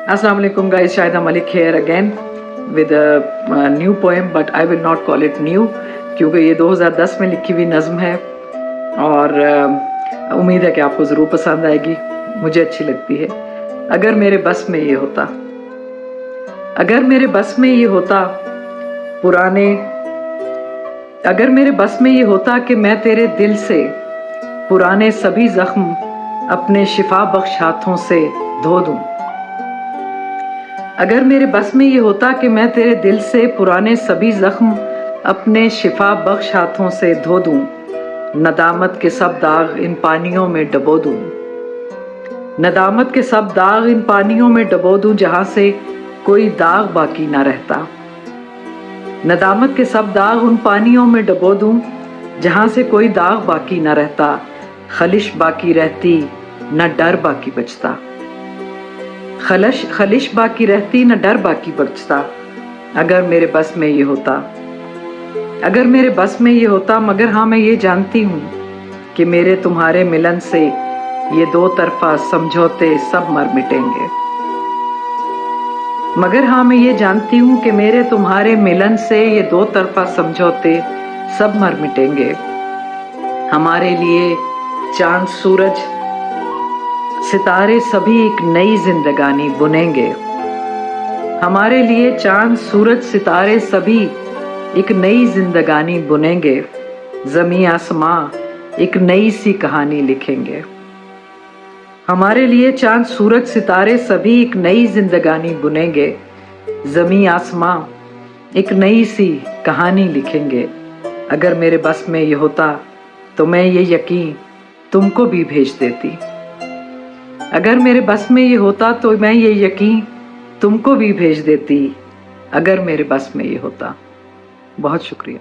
Assalamu alaikum guys, Shahida Malik here again with a new poem, but I will not call it new क्योंकि ये 2010 में लिखी हुई नज़्म है और उम्मीद है कि आपको ज़रूर पसंद आएगी। मुझे अच्छी लगती है। अगर मेरे बस में ये होता, अगर मेरे बस में ये होता पुराने, अगर मेरे बस में ये होता कि मैं तेरे दिल से पुराने सभी जख्म अपने शिफा बख्श हाथों से धो दूं। अगर मेरे बस में ये होता कि मैं तेरे दिल से पुराने सभी जख्म अपने शिफा बख्श हाथों से धो दूं, नदामत के सब दाग इन पानियों में डबो दूं, नदामत के सब दाग इन पानियों में डबो दूं जहां से कोई दाग बाकी ना रहता, नदामत के सब दाग उन पानियों में डबो दूं जहां से कोई दाग बाकी ना रहता, खलिश बाकी रहती न डर बाकी बचता, खलिश बाकी रहती न डर बाकी बचता। अगर मेरे बस में ये होता, अगर मेरे बस में ये होता, मगर हाँ मैं ये जानती हूँ कि मेरे तुम्हारे मिलन से ये दो तरफा समझौते सब मर मिटेंगे, मगर हाँ मैं ये जानती हूँ कि मेरे तुम्हारे मिलन से ये दो तरफा समझौते सब मर मिटेंगे। हमारे लिए चांद सूरज सितारे सभी एक नई जिंदगानी बुनेंगे, हमारे लिए चांद सूरज सितारे सभी एक नई जिंदगानी बुनेंगे, ज़मीं आसमां एक नई सी कहानी लिखेंगे, हमारे लिए चांद सूरज सितारे सभी एक नई जिंदगानी बुनेंगे, ज़मीं आसमां एक नई सी कहानी लिखेंगे। अगर मेरे बस में ये होता तो मैं ये यकीन तुमको भी भेज देती, अगर मेरे बस में ये होता तो मैं ये यकीन तुमको भी भेज देती, अगर मेरे बस में ये होता। बहुत शुक्रिया।